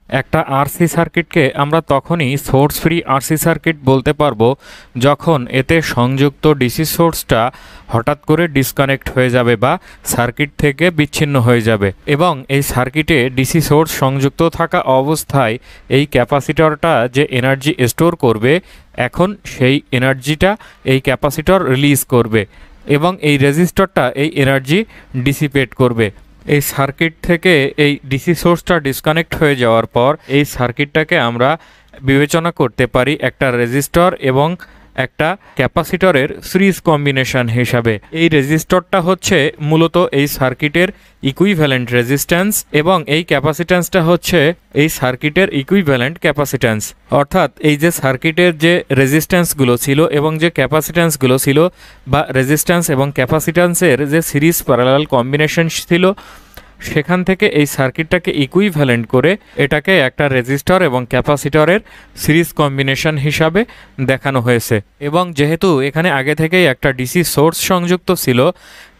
একটা আরসি সার্কিটকে আমরা তখনই সোর্স ফ্রি আরসি সার্কিট বলতে পারবো যখন এতে সংযুক্ত ডিসি সোর্সটা হঠাৎ করে ডিসকানেক্ট হয়ে যাবে বা সার্কিট থেকে বিচ্ছিন্ন হয়ে যাবে এবং এই সার্কিটে ডিসি সোর্স সংযুক্ত থাকা অবস্থায় এই ক্যাপাসিটরটা যে এনার্জি স্টোর করবে এখন সেই এনার্জিটা এই ক্যাপাসিটর রিলিজ করবে এবং এই রেজিস্টরটা এই এনার্জি ডিসিপেট করবে। এই সার্কিট থেকে এই ডিসি সোর্সটা ডিসকানেক্ট হয়ে যাওয়ার পর এই সার্কিটটাকে আমরা বিবেচনা করতে পারি একটা রেজিস্টর এবং একটা ক্যাপাসিটরের সিরিজ কম্বিনেশন হিসাবে। এই রেজিস্টরটা হচ্ছে মূলত এই সার্কিটের ইকুইভ্যালেন্ট রেজিস্ট্যান্স এবং এই ক্যাপাসিট্যান্সটা হচ্ছে এই সার্কিটের ইকুইভ্যালেন্ট ক্যাপাসিট্যান্স। অর্থাৎ এই যে সার্কিটের যে রেজিস্ট্যান্সগুলো ছিল এবং যে ক্যাপাসিট্যান্সগুলো ছিল বা রেজিস্ট্যান্স এবং ক্যাপাসিট্যান্সের যে সিরিজ প্যারালাল কম্বিনেশন ছিল সেখান থেকে এই সার্কিটটাকে ইকুইভ্যালেন্ট করে এটাকে একটা রেজিস্টর এবং ক্যাপাসিটরের সিরিজ কম্বিনেশন হিসাবে দেখানো হয়েছে এবং যেহেতু এখানে আগে থেকেই একটা ডিসি সোর্স সংযুক্ত ছিল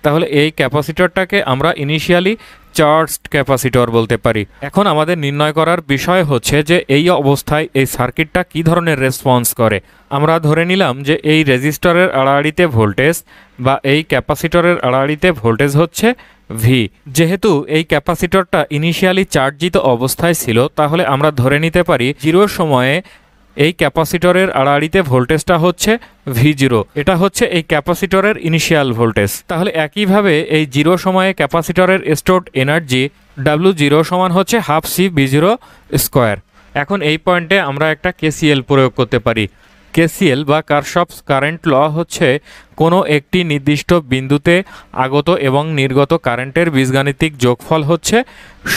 তাহলে এই ক্যাপাসিটরটাকে আমরা ইনিশিয়ালি চার্জড ক্যাপাসিটর বলতে পারি। এখন আমাদের নির্ণয় করার বিষয় হচ্ছে যে এই অবস্থায় এই সার্কিটটা কী ধরনের রেসপন্স করে। আমরা ধরে নিলাম যে এই রেজিস্টরের আড়াআড়িতে ভোল্টেজ বা এই ক্যাপাসিটরের আড়াআড়িতে ভোল্টেজ হচ্ছে ভি। যেহেতু এই ক্যাপাসিটরটা ইনিশিয়ালি চার্জিত অবস্থায় ছিল তাহলে আমরা ধরে নিতে পারি জিরো সময়ে এই ক্যাপাসিটরের আড়াআড়িতে ভোল্টেজটা হচ্ছে V0। এটা হচ্ছে এই ক্যাপাসিটরের ইনিশিয়াল ভোল্টেজ। তাহলে একইভাবে এই জিরো সময়ে ক্যাপাসিটরের স্টোরড এনার্জি W0 সমান হচ্ছে হাফ CV0 স্কোয়ার। এখন এই পয়েন্টে আমরা একটা KCL প্রয়োগ করতে পারি। KCL বা কারশফস কারেন্ট ল হচ্ছে কোনো একটি নির্দিষ্ট বিন্দুতে আগত এবং নির্গত কারেন্টের বীজগাণিতিক যোগফল হচ্ছে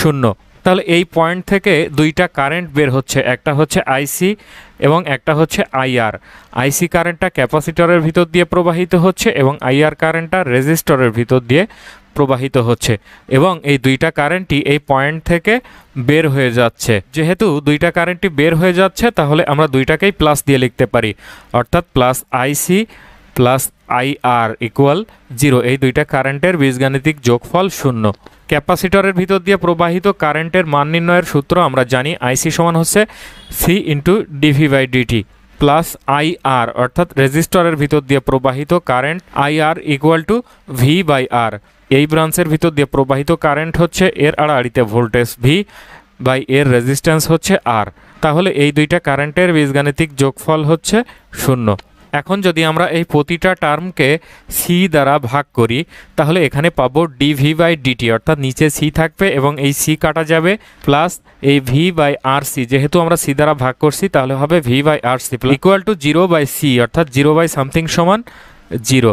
0। তাহলে এই পয়েন্ট থেকে দুইটা কারেন্ট বের হচ্ছে, একটা হচ্ছে আইসি এবং একটা হচ্ছে আইআর। আইসি কারেন্টটা ক্যাপাসিটরের ভিতর দিয়ে প্রবাহিত হচ্ছে এবং আইআর কারেন্টটা রেজিস্টরের ভিতর দিয়ে প্রবাহিত হচ্ছে এবং এই দুইটা কারেন্টই এই পয়েন্ট থেকে বের হয়ে যাচ্ছে। যেহেতু দুইটা কারেন্টই বের হয়ে যাচ্ছে তাহলে আমরা দুইটাকেই প্লাস দিয়ে লিখতে পারি, অর্থাৎ প্লাস আইসি প্লাস আইআর ইকুয়াল 0। এই দুইটা কারেন্টের বীজগাণিতিক যোগফল 0। ক্যাপাসিটরের ভিতর দিয়ে প্রবাহিত কারেন্টের মান নির্ণয়ের সূত্র আমরা জানি, আইসি সমান হচ্ছে সি ইন্টু ডিভি/ডিটি প্লাস আইআর, অর্থাৎ রেজিস্টরের ভিতর দিয়ে প্রবাহিত current IR equal to V/R। এই ব্রাঞ্চের ভিতর দিয়ে প্রবাহিত কারেন্ট হচ্ছে এর আড়াআড়িতে ভোল্টেজ ভি বাই এর রেজিস্ট্যান্স হচ্ছে আর। তাহলে এই দুইটা কারেন্টের বীজগাণিতিক যোগফল হচ্ছে 0। এখন যদি আমরা এই প্রতিটা টার্মকে সি দ্বারা ভাগ করি তাহলে এখানে পাবো ডিভি/ডিটি, অর্থাৎ নিচে সি থাকবে এবং এই সি কাটা যাবে প্লাস এই V/RC। যেহেতু আমরা সি দ্বারা ভাগ করছি তাহলে হবে V/RC ইকুয়াল টু 0/c, অর্থাৎ 0/something সমান 0।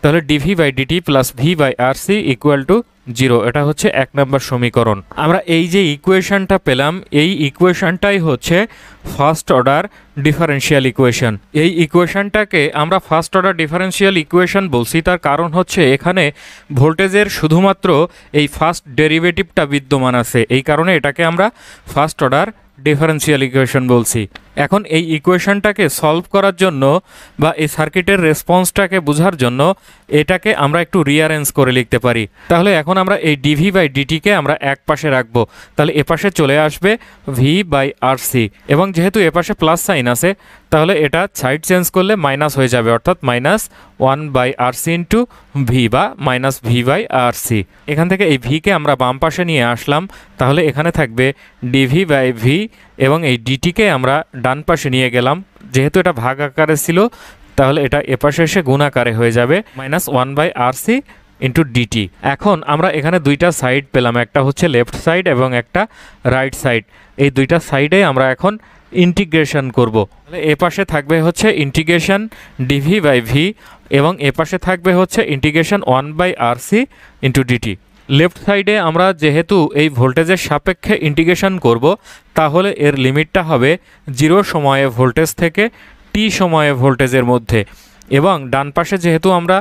তাহলে ডিভি/ডিটি প্লাস V/RC ইকুয়াল টু 0। এটা হচ্ছে 1 নম্বর সমীকরণ। আমরা এই যে ইকুয়েশনটা পেলাম এই ইকুয়েশনটাই হচ্ছে ফার্স্ট অর্ডার ডিফারেন্সিয়াল ইকুয়েশন। এই ইকুয়েশনটাকে আমরা ফার্স্ট অর্ডার ডিফারেন্সিয়াল ইকুয়েশন বলছি, তার কারণ হচ্ছে এখানে ভোল্টেজের শুধুমাত্র এই ফার্স্ট ডেরিভেটিভটা বিদ্যমান আছে, এই কারণে এটাকে আমরা ফার্স্ট অর্ডার ডিফারেন্সিয়াল ইকুয়েশন বলছি। এখন এই ইকুয়েশনটাকে সলভ করার জন্য বা এই সার্কিটের রেসপন্সটাকে বোঝার জন্য এটাকে আমরা একটু রিঅ্যারেঞ্জ করে লিখতে পারি। তাহলে এখন আমরা এই ডিভি/ডিটিকে আমরা এক পাশে রাখবো, তাহলে এপাশে চলে আসবে V/RC এবং যেহেতু এপাশে প্লাস সাইন আছে তাহলে এটা সাইড চেঞ্জ করলে মাইনাস হয়ে যাবে, অর্থাৎ -1/RC ইন্টু ভি বা -V/RC। এখান থেকে এই ভিকে আমরা বাম পাশে নিয়ে আসলাম, তাহলে এখানে থাকবে ডিভি/ভি এবং এই ডিটিকে আমরা ডান পাশে নিয়ে গেলাম। যেহেতু এটা ভাগ আকারে ছিল তাহলে এটা এপাশে এসে গুণ আকারে হয়ে যাবে -1/RC ইন্টু ডিটি। এখন আমরা এখানে দুইটা সাইড পেলাম, একটা হচ্ছে লেফট সাইড এবং একটা রাইট সাইড। এই দুইটা সাইডে আমরা এখন ইন্টিগ্রেশন করব। তাহলে এপাশে থাকবে হচ্ছে ইন্টিগ্রেশন ডিভি/ভি এবং এপাশে থাকবে হচ্ছে integration 1/RC into DT. Left সাইডে আমরা যেহেতু এই ভোল্টেজের সাপেক্ষে ইন্টিগ্রেশন করব তাহলে এর লিমিটটা হবে 0 সময়ে ভোল্টেজ থেকে টি সময়ে ভোল্টেজের মধ্যে এবং ডান পাশে যেহেতু আমরা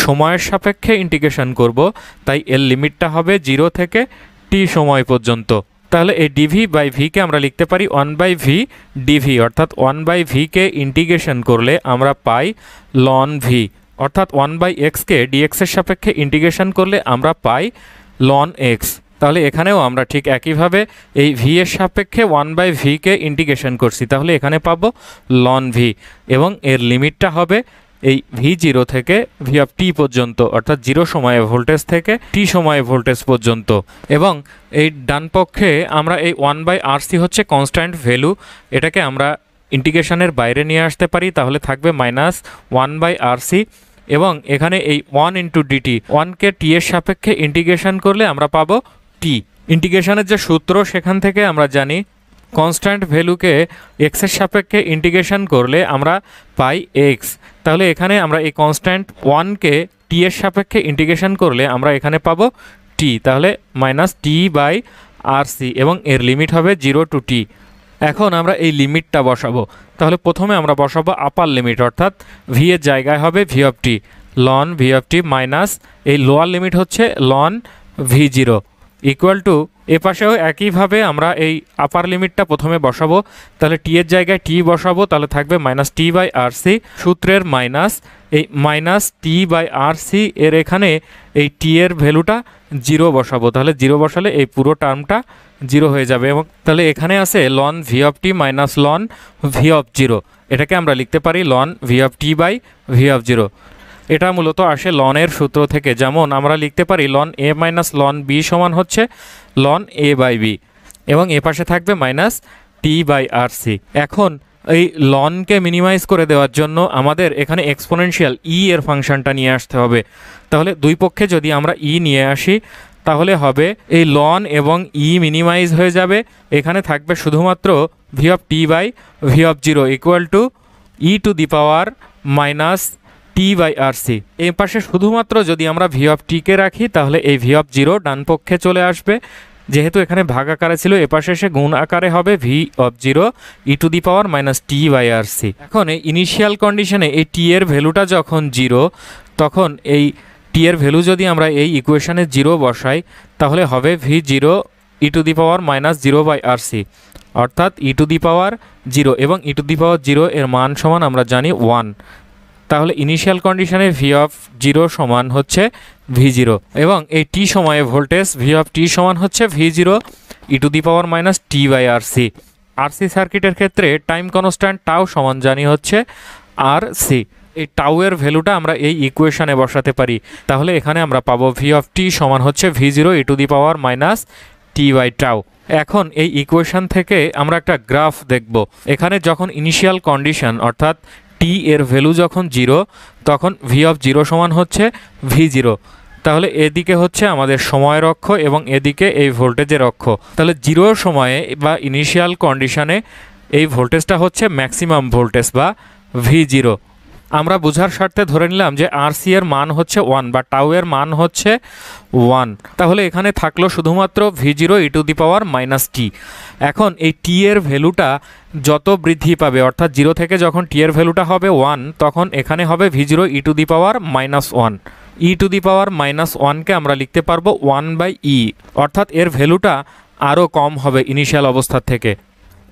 সময়ের সাপেক্ষে ইন্টিগ্রেশন করব তাই এর লিমিটটা হবে 0 থেকে টি সময় পর্যন্ত। তাহলে এই ডিভি/ভিকে আমরা লিখতে পারি 1/v ডিভি, অর্থাৎ 1/vকে ইন্টিগ্রেশন করলে আমরা পাই ln v, অর্থাৎ 1/x কে dx এর সাপেক্ষে ইন্টিগ্রেশন করলে আমরা পাই ln x। তাহলে এখানেও আমরা ঠিক একইভাবে এই ভি এর সাপেক্ষে 1/v-কে ইন্টিগ্রেশন করছি, তাহলে এখানে পাবো ln v এবং এর লিমিটটা হবে এই v0 থেকে v(t) পর্যন্ত, অর্থাৎ 0 সময়ে ভোল্টেজ থেকে t সময়ে ভোল্টেজ পর্যন্ত। এবং এই ডান পক্ষে আমরা এই 1/RC হচ্ছে কনস্ট্যান্ট ভ্যালু, এটাকে আমরা ইন্টিগ্রেশনের বাইরে নিয়ে আসতে পারি, তাহলে থাকবে -1/RC এবং এখানে এই 1 × dt, 1কে t এর সাপেক্ষে ইন্টিগ্রেশন করলে আমরা পাবো t। ইন্টিগ্রেশনের যে সূত্র সেখান থেকে আমরা জানি কনস্ট্যান্ট ভ্যালুকে x এর সাপেক্ষে ইন্টিগ্রেশন করলে আমরা পাই x, তাহলে এখানে আমরা এই কনস্ট্যান্ট 1কে t এর সাপেক্ষে ইন্টিগ্রেশন করলে আমরা এখানে পাবো t, তাহলে -t/RC এবং এর লিমিট হবে 0 to t। এখন আমরা এই লিমিটটা বসাবো, তাহলে প্রথমে আমরা বসাবো আপার লিমিট, অর্থাৎ v এর জায়গায় হবে v(t) ln v(t) মাইনাস এই লোয়ার লিমিট হচ্ছে ln v0 ইকুয়াল টু, এ পাশেও একইভাবে আমরা এই আপার লিমিটটা প্রথমে বসাবো, তাহলে t এর জায়গায় t বসাবো, তাহলে থাকবে -t/RC, সূত্রের মাইনাস এই -t/RC এর এখানে এই t এর ভ্যালুটা 0 বসাবো, তাহলে 0 বসালে এই পুরো টার্মটা 0 হয়ে যাবে এবং তাহলে এখানে আছে ln v(t) minus ln v(0), এটাকে আমরা লিখতে পারি ln v(t/v)। এটা মূলত আসে ln এর সূত্র থেকে, যেমন আমরা লিখতে পারি ln a minus ln b সমান হচ্ছে ln a/b এবং এ পাশে থাকবে -t/RC। এখন এই লনকে মিনিমাইজ করে দেওয়ার জন্য আমাদের এখানে এক্সপোনেনশিয়াল e এর ফাংশনটা নিয়ে আসতে হবে, তাহলে দুই পক্ষে যদি আমরা e নিয়ে আসি তাহলে হবে এই ln এবং e মিনিমাইজ হয়ে যাবে, এখানে থাকবে শুধুমাত্র v(t/v)0 equal to e⁻⁻ t/RC। এই পাশে শুধুমাত্র যদি আমরা v(t)কে রাখি তাহলে এই v(0) ডান পক্ষে চলে আসবে, যেহেতু এখানে ভাগ আকারে ছিল এপাশে এসে গুণ আকারে হবে v(0) e⁻⁻t/RC। এখন এই ইনিশিয়াল কন্ডিশনে এই t এর ভ্যালুটা যখন 0, তখন এই t এর ভ্যালু যদি আমরা এই ইকুয়েশনে 0 বসাই তাহলে হবে v0 e⁻−0/RC, অর্থাৎ e⁻0 এবং e⁻0 এর মান সমান আমরা জানি 1। তাহলে ইনিশিয়াল কন্ডিশনে v(0) সমান হচ্ছে v0 এবং এই t সময়ে ভোল্টেজ v(t) সমান হচ্ছে v0 e⁻−t/RC। RC সার্কিটের ক্ষেত্রে টাইম কনস্ট্যান্ট টাউ সমান জানি হচ্ছে RC। এই টাউ এর ভ্যালুটা আমরা এই ইকুয়েশনে বসাতে পারি, তাহলে এখানে আমরা পাবো v(t) সমান হচ্ছে v0 e⁻t/τ। এখন এই ইকুয়েশন থেকে আমরা একটা গ্রাফ দেখব, এখানে যখন ইনিশিয়াল কন্ডিশন অর্থাৎ t এর ভ্যালু যখন 0 তখন v(0) সমান হচ্ছে v0, তাহলে এদিকে হচ্ছে আমাদের সময়ের অক্ষ এবং এদিকে এই ভোল্টেজের অক্ষ, তাহলে 0 সময়ে বা ইনিশিয়াল কন্ডিশনে এই ভোল্টেজটা হচ্ছে ম্যাক্সিমাম ভোল্টেজ বা v0। আমরা বোঝার স্বার্থে ধরে নিলাম যে RC এর মান হচ্ছে 1 বা টাউ এর মান হচ্ছে 1, তাহলে এখানে থাকলো শুধুমাত্র v0 e⁻−t। এখন এই t এর ভ্যালুটা যত বৃদ্ধি পাবে, অর্থাৎ 0 থেকে যখন t এর ভ্যালুটা হবে 1 তখন এখানে হবে v0 e⁻−1। e⁻−1কে আমরা লিখতে পারবো 1/e, অর্থাৎ এর ভ্যালুটা আরও কম হবে ইনিশিয়াল অবস্থা থেকে।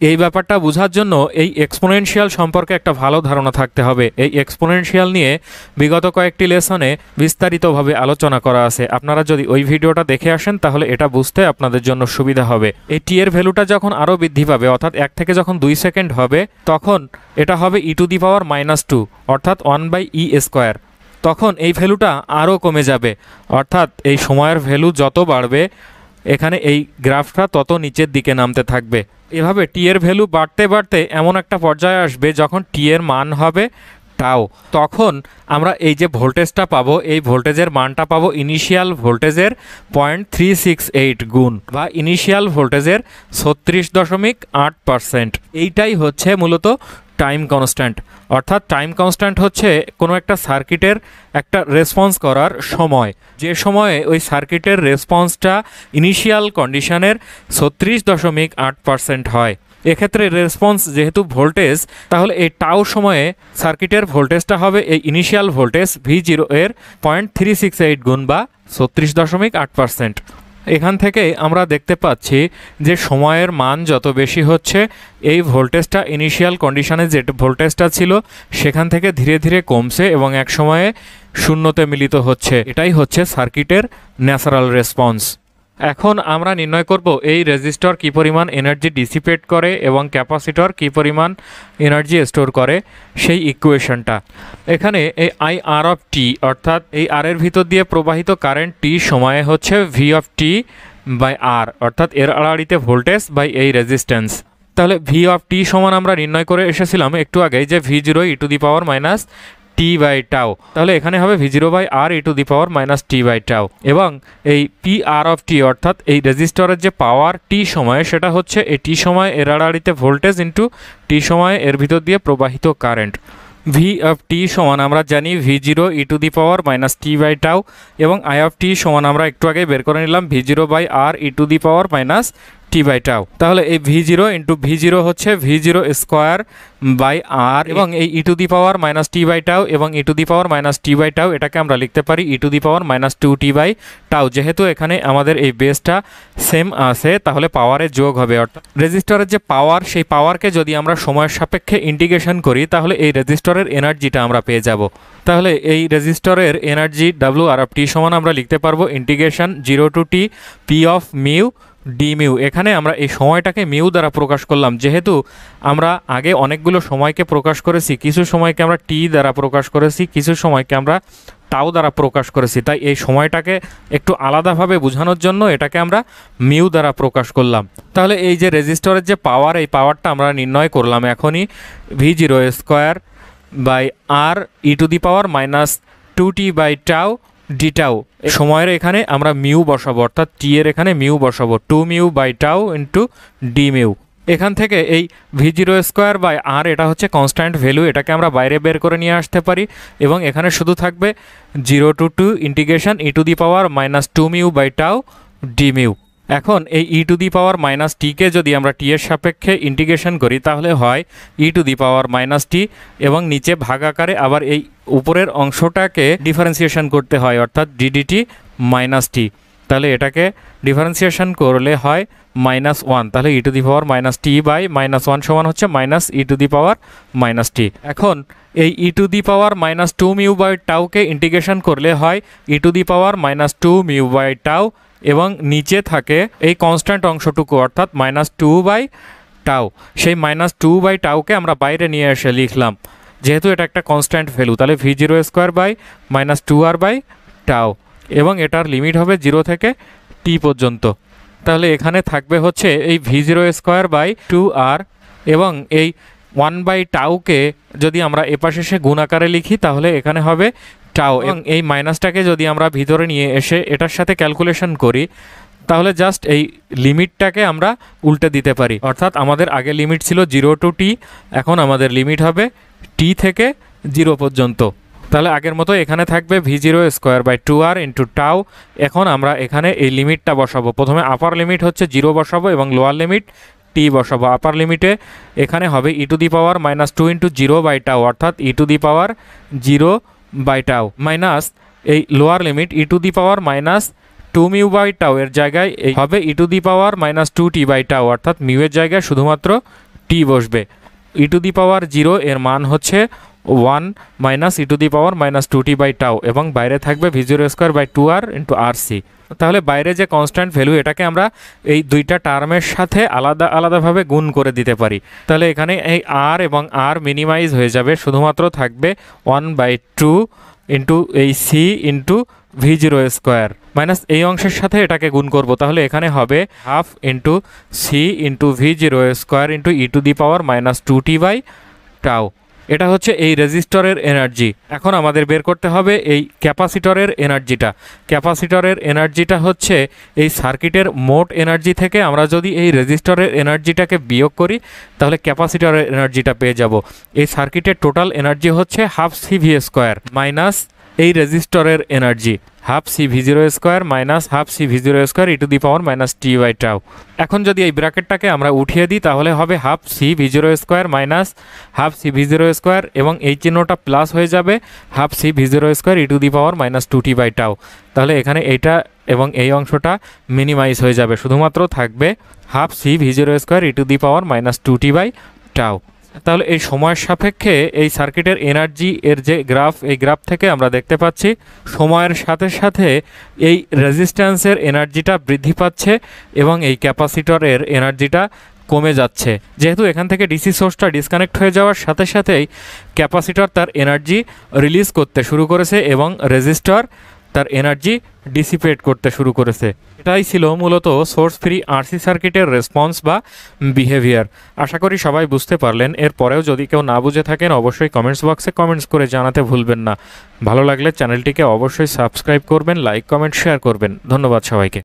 এই ব্যাপারটা বোঝার জন্য এই এক্সপোনেনশিয়াল সম্পর্কে একটা ভালো ধারণা থাকতে হবে। এই এক্সপোনেনশিয়াল নিয়ে বিগত কয়েকটি লেসনে বিস্তারিতভাবে আলোচনা করা আছে, আপনারা যদি ওই ভিডিওটা দেখে আসেন তাহলে এটা বুঝতে আপনাদের জন্য সুবিধা হবে। এই টি এর ভ্যালুটা যখন আরও বৃদ্ধি পাবে, অর্থাৎ 1 থেকে যখন 2 সেকেন্ড হবে তখন এটা হবে e⁻², অর্থাৎ 1/e²। তখন এই ভ্যালুটা আরও কমে যাবে, অর্থাৎ এই সময়ের ভ্যালু যত বাড়বে এখানে এই গ্রাফটা তত নিচের দিকে নামতে থাকবে। এভাবে টি এর ভ্যালু বাড়তে বাড়তে এমন একটা পর্যায়ে আসবে যখন টি এর মান হবে টাউ, তখন আমরা এই যে ভোল্টেজটা পাবো এই ভোল্টেজের মানটা পাবো ইনিশিয়াল ভোল্টেজের 0.368 গুণ বা ইনিশিয়াল ভোল্টেজের 36.8%। এইটাই হচ্ছে মূলত টাইম কনস্ট্যান্ট, অর্থাৎ টাইম কনস্ট্যান্ট হচ্ছে কোনো একটা সার্কিটের একটা রেসপন্স করার সময়, যে সময়ে ওই সার্কিটের রেসপন্সটা ইনিশিয়াল কন্ডিশনের 36.8% হয়। এক্ষেত্রে রেসপন্স যেহেতু ভোল্টেজ, তাহলে এই টাউ সময়ে সার্কিটের ভোল্টেজটা হবে এই ইনিশিয়াল ভোল্টেজ v0 এর 0.368 গুণ বা 36.8%। এখান থেকে আমরা দেখতে পাচ্ছি যে সময়ের মান যত বেশি হচ্ছে এই ভোল্টেজটা ইনিশিয়াল কন্ডিশনে যে ভোল্টেজটা ছিল সেখান থেকে ধীরে ধীরে কমছে এবং এক সময়ে শূন্যতে মিলিত হচ্ছে। এটাই হচ্ছে সার্কিটের ন্যাচারাল রেসপন্স। এখন আমরা নির্ণয় করব এই রেজিস্টর কী পরিমাণ এনার্জি ডিসিপেট করে এবং ক্যাপাসিটর কী পরিমাণ এনার্জি স্টোর করে সেই ইকুয়েশনটা। এখানে এই আই আর অফ টি অর্থাৎ এই আর এর ভিতর দিয়ে প্রবাহিত কারেন্ট টি সময়ে হচ্ছে v of t by r, অর্থাৎ এর আড়াআড়িতে ভোল্টেজ বাই এই রেজিস্ট্যান্স। তাহলে ভি অফ টি সমান আমরা নির্ণয় করে এসেছিলাম একটু আগে যে v zero e to the power minus T by tau. তাহলে এখানে হবে v zero by R E to the power minus T by tau, এবং এই পি আর অফ টি অর্থাৎ এই রেজিস্টরের যে পাওয়ার টি সময়ে সেটা হচ্ছে এই টি সময় এর আড়াআড়িতে ভোল্টেজ ইন্টু টি সময়ে এর ভিতর দিয়ে প্রবাহিত কারেন্ট। ভি অফ টি সমান আমরা জানি v zero e to the power minus T by tau, এবং আই অফ টি সমান আমরা একটু আগে বের করে নিলাম V zero by R E to the power minus T by tau. তাহলে এই V zero into V zero হচ্ছে V zero square by R, এবং এই E to the power minus T by tau এবং E to the power minus T by tau এটাকে আমরা লিখতে পারি E to the power minus two T by tau. যেহেতু এখানে আমাদের এই বেসটা সেম আছে তাহলে পাওয়ারের যোগ হবে, অর্থাৎ রেজিস্টরের যে পাওয়ার সেই পাওয়ারকে যদি আমরা সময়ের সাপেক্ষে ইন্টিগ্রেশন করি তাহলে এই রেজিস্টরের এনার্জিটা আমরা পেয়ে যাব। তাহলে এই রেজিস্টরের এনার্জি ডাব্লিউ আর অফ টি সমান আমরা লিখতে পারবো integration zero to t p of mu d mu. এখানে আমরা এই সময়টাকে মিউ দ্বারা প্রকাশ করলাম, যেহেতু আমরা আগে অনেকগুলো সময়কে প্রকাশ করেছি, কিছু সময়কে আমরা টি দ্বারা প্রকাশ করেছি, কিছু সময়কে আমরা টাও দ্বারা প্রকাশ করেছি, তাই এই সময়টাকে একটু আলাদাভাবে বোঝানোর জন্য এটাকে আমরা মিউ দ্বারা প্রকাশ করলাম। তাহলে এই যে রেজিস্টরের যে পাওয়ার, এই পাওয়ারটা আমরা নির্ণয় করলাম এখনই v zero square by R E to the power minus two T by tau d tau. সময়ের এখানে আমরা মিউ বসাবো, অর্থাৎ টি এর এখানে মিউ বসাবো, টু মিউ বাই টাও ইন্টু ডি মিউ। এখান থেকে এই ভি জিরো স্কোয়ার বাই আর এটা হচ্ছে কনস্ট্যান্ট ভ্যালু, এটাকে আমরা বাইরে বের করে নিয়ে আসতে পারি, এবং এখানে শুধু থাকবে zero to two integration e to the power minus two mu by tau d mu. এখন এই E to the power minus টিকে যদি আমরা টি এর সাপেক্ষে ইন্টিগ্রেশন করি তাহলে হয় E to the power minus টি, এবং নিচে ভাগ আকারে আবার এই উপরের অংশটাকে ডিফারেন্সিয়েশন করতে হয়, অর্থাৎ ডিডিটি মাইনাস টি। তাহলে এটাকে ডিফারেন্সিয়েশন করলে হয় মাইনাস ওয়ান, তাহলে E to the power minus T by minus one সমান হচ্ছে minus E to the power minus T. এখন এই E to the power minus two mu by টাউকে ইন্টিগ্রেশন করলে হয় E to the power minus two mu by tau, এবং নিচে থাকে এই কনস্ট্যান্ট অংশটুকু অর্থাৎ মাইনাস টু বাই টাউ। সেই মাইনাস টু বাই টাউকে আমরা বাইরে নিয়ে এসে লিখলাম, যেহেতু এটা একটা কনস্ট্যান্ট ভ্যালু, তাহলে v zero square by minus two r by tau, এবং এটার লিমিট হবে জিরো থেকে টি পর্যন্ত। তাহলে এখানে থাকবে হচ্ছে এই V zero square by two R, এবং এই ওয়ান বাই টাউকে যদি আমরা এপাশে এসে গুণ আকারে লিখি তাহলে এখানে হবে টাও, এবং এই মাইনাসটাকে যদি আমরা ভিতরে নিয়ে এসে এটার সাথে ক্যালকুলেশন করি তাহলে জাস্ট এই লিমিটটাকে আমরা উল্টে দিতে পারি, অর্থাৎ আমাদের আগে লিমিট ছিল জিরো টু টি, এখন আমাদের লিমিট হবে টি থেকে জিরো পর্যন্ত। তাহলে আগের মতো এখানে থাকবে v zero square by two r into tau. এখন আমরা এখানে এই লিমিটটা বসাবো, প্রথমে আপার লিমিট হচ্ছে জিরো বসাবো এবং লোয়ার লিমিট টি বসাবো। আপার লিমিটে এখানে হবে E to the power minus two into zero by tau, অর্থাৎ E to the power zero by tau, minus এই lower limit E to the power minus two mu by tau এর জায়গায় এই হবে E to the power minus two T by tau, অর্থাৎ mu এর জায়গায় শুধুমাত্র টি বসবে। ই টু দি পাওয়ার জিরো এর মান হচ্ছে one minus E to the power minus two T by tau, এবং বাইরে থাকবে v zero square by two r into r c. তাহলে বাইরে যে কনস্ট্যান্ট ভ্যালু এটাকে আমরা এই দুইটা টার্মের সাথে আলাদা আলাদাভাবে গুণ করে দিতে পারি। তাহলে এখানে এই আর এবং আর মিনিমাইজ হয়ে যাবে, শুধুমাত্র থাকবে ওয়ান বাই টু ইন্টু এই c into V zero square minus এই অংশের সাথে এটাকে গুণ করব, তাহলে এখানে হবে half into c into V zero square into e to the power minus two T by tau. এটা হচ্ছে এই রেজিস্টরের এনার্জি। এখন আমাদের বের করতে হবে এই ক্যাপাসিটরের এনার্জিটা। ক্যাপাসিটরের এনার্জিটা হচ্ছে এই সার্কিটের মোট এনার্জি থেকে আমরা যদি এই রেজিস্টরের এনার্জিটাকে বিয়োগ করি তাহলে ক্যাপাসিটরের এনার্জিটা পেয়ে যাব। এই সার্কিটের টোটাল এনার্জি হচ্ছে half C V square minus এই রেজিস্টরের energy half C V zero square minus half C V zero square E to the power minus T by tau. এখন যদি এই ব্র্যাকেটটাকে আমরা উঠিয়ে দিই তাহলে হবে half C V zero square minus half C V zero square, এবং এই চিহ্নটা প্লাস হয়ে যাবে half C V zero square E to the power minus two T by tau. তাহলে এখানে এইটা এবং এই অংশটা মিনিমাইজ হয়ে যাবে, শুধুমাত্র থাকবে half C V zero square E to the power minus two T by tau. তাহলে এই সময়ের সাপেক্ষে এই সার্কিটের এনার্জি এর যে গ্রাফ, এই গ্রাফ থেকে আমরা দেখতে পাচ্ছি সময়ের সাথে সাথে এই রেজিস্ট্যান্সের এনার্জিটা বৃদ্ধি পাচ্ছে এবং এই ক্যাপাসিটরের এনার্জিটা কমে যাচ্ছে। যেহেতু এখান থেকে ডিসি সোর্সটা ডিসকানেক্ট হয়ে যাওয়ার সাথে সাথেই ক্যাপাসিটর তার এনার্জি রিলিজ করতে শুরু করেছে এবং রেজিস্টর তার এনার্জি ডিসিপেট করতে শুরু করেছে। এটাই ছিল মূলত সোর্স ফ্রি আরসি সার্কিটের রেসপন্স বা বিহেভিয়ার। আশা করি সবাই বুঝতে পারলেন। এরপরেও যদি কেউ না বুঝে থাকেন অবশ্যই কমেন্টস বক্সে কমেন্টস করে জানাতে ভুলবেন না। ভালো লাগলে চ্যানেলটিকে অবশ্যই সাবস্ক্রাইব করবেন, লাইক কমেন্ট শেয়ার করবেন। ধন্যবাদ সবাইকে।